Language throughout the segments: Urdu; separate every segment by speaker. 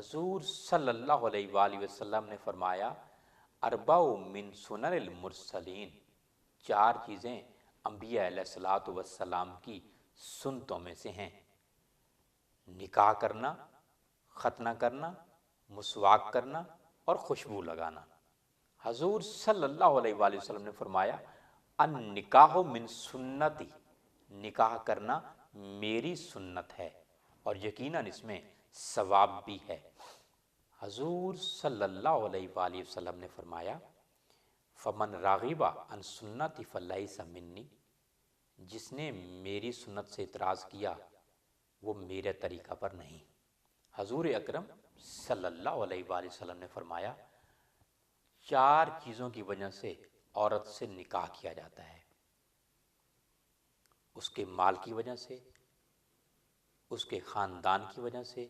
Speaker 1: حضور صلی اللہ علیہ وآلہ وسلم نے فرمایا اربع من سنن المرسلین، چار چیزیں انبیاء علیہ الصلوۃ والسلام کی سنتوں میں سے ہیں: نکاح کرنا، ختنہ کرنا، مسواک کرنا اور خوشبو لگانا۔ حضور صلی اللہ علیہ وآلہ وسلم نے فرمایا النکاح من سنتی، نکاح کرنا میری سنت ہے اور یقیناً اس میں ثواب بھی ہے۔ حضور صلی اللہ علیہ وآلہ وسلم نے فرمایا فمن راغب عن سنتی فلیس منی، جس نے میری سنت سے اعتراض کیا وہ میرے طریقہ پر نہیں۔ حضور اکرم صلی اللہ علیہ وآلہ وسلم نے فرمایا چار چیزوں کی وجہ سے عورت سے نکاح کیا جاتا ہے: اس کے مال کی وجہ سے، اس کے خاندان کی وجہ سے،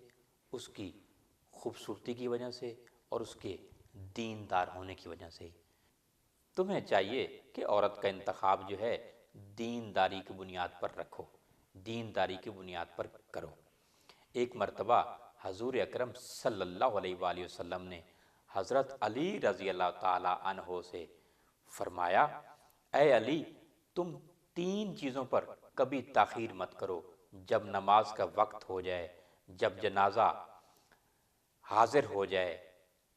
Speaker 1: اس کی خوبصورتی کی وجہ سے اور اس کے دیندار ہونے کی وجہ سے۔ تمہیں چاہیے کہ عورت کا انتخاب جو ہے دینداری کی بنیاد پر رکھو، دینداری کی بنیاد پر کرو۔ ایک مرتبہ حضور اکرم صلی اللہ علیہ وآلہ وسلم نے حضرت علی رضی اللہ تعالی عنہ سے فرمایا اے علی، تم تین چیزوں پر کبھی تاخیر مت کرو: جب نماز کا وقت ہو جائے، جب جنازہ حاضر ہو جائے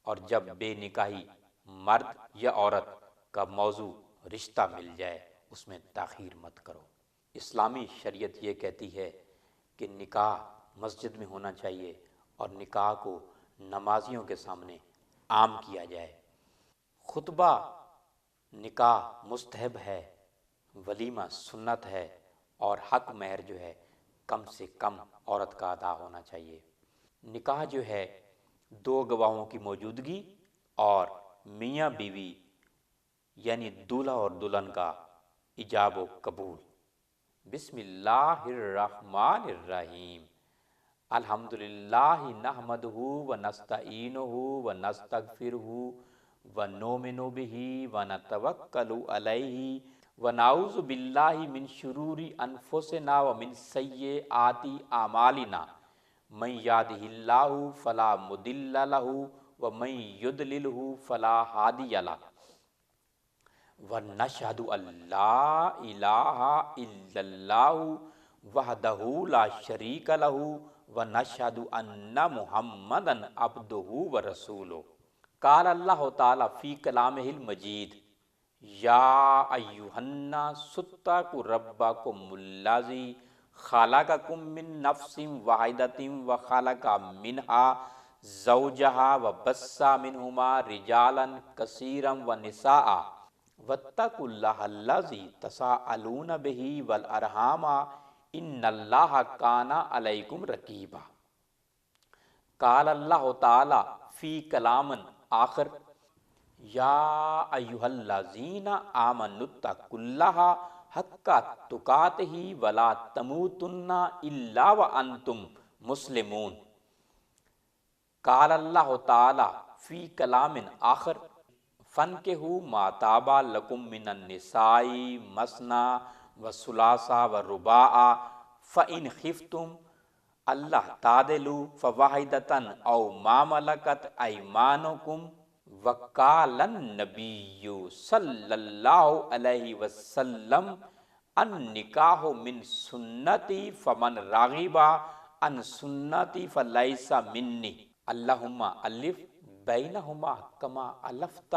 Speaker 1: اور جب بے نکاحی مرد یا عورت کا موضوع رشتہ مل جائے، اس میں تاخیر مت کرو۔ اسلامی شریعت یہ کہتی ہے کہ نکاح مسجد میں ہونا چاہیے اور نکاح کو نمازیوں کے سامنے عام کیا جائے۔ خطبہ نکاح مستحب ہے، ولیمہ سنت ہے اور حق مہر جو ہے کم سے کم عورت کا ادا ہونا چاہیے۔ نکاح جو ہے دو گواہوں کی موجودگی اور میاں بیوی یعنی دولہا اور دلہن کا ایجاب و قبول۔ بسم اللہ الرحمن الرحیم، الحمدللہ نحمدہ ونستعینہ ونستغفرہ ونؤمن بہ ونتوکل علیہ ونعوذ باللہ من شرور انفسنا ومن سیئات اعمالنا، من یہدہ اللہ فلا مضل لہ ومن یضللہ فلا ہادی لہ، ونشہد ان لا الہ الا اللہ وحدہ لا شریک لہ ونشہد ان محمدا عبدہ ورسولہ۔ قال اللہ تعالی فی کلامہ المجید یا ایھا الناس اتقوا ربکم الذی خلقکم من نفس واحدۃ وخلق منہا زوجہا وبث منہما رجالا کثیرا ونساء واتقوا اللہ الذی تساءلون بہ والارحام ان اللہ کان علیکم رقیبا۔ قال اللہ تعالی فی کلام آخر یا ایھا الذین آمنوا اتقوا اللہ حق تقاتہ ولا تموتن الا وانتم مسلمون۔ قال اللہ تعالی فی کلام آخر فانکحوا ما طاب لکم من النساء مثنی وثلاث ورباع فإن خفتم اللہ تعدلوا فواحدۃ او ما ملکت ایمانکم۔ وقال النبی صلی اللہ علیہ وسلم النکاح من سنتی فمن راغب عن سنتی فلیس منی۔ اللہم الف بینہما کما الفت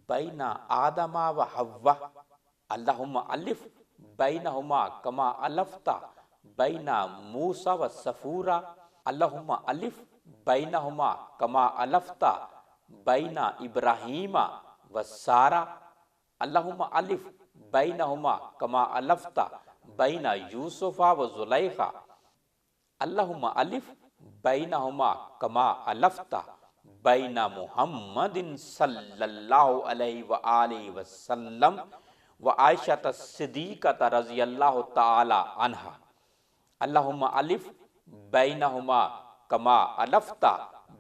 Speaker 1: بین آدم و حوا، اللہم الف بینہما کما الفت بین موسیٰ و صفورا، اللہم الف بینہما کما الفت بین ابراہیم و سارہ، اللہم الف بینہما کما الفت بین یوسف و زلیخا، اللہم الف بینہما کما الفت بین محمد صلی اللہ علیہ وآلہ وسلم و عائشہ صدیقہ رضی اللہ تعالی عنہا، اللہم الف بینہما کما الفت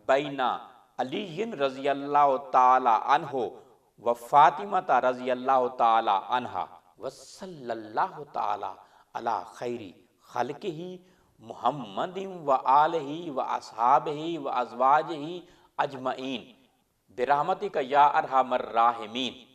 Speaker 1: بین علی رضی اللہ تعالی عنہ و فاطمہ رضی اللہ تعالی عنہا، وصلی اللہ تعالی علی خیر خلقہ محمد و آلہ و اصحابہ و ازواجہ اجمعین برحمتک یا ارحم الراحمین۔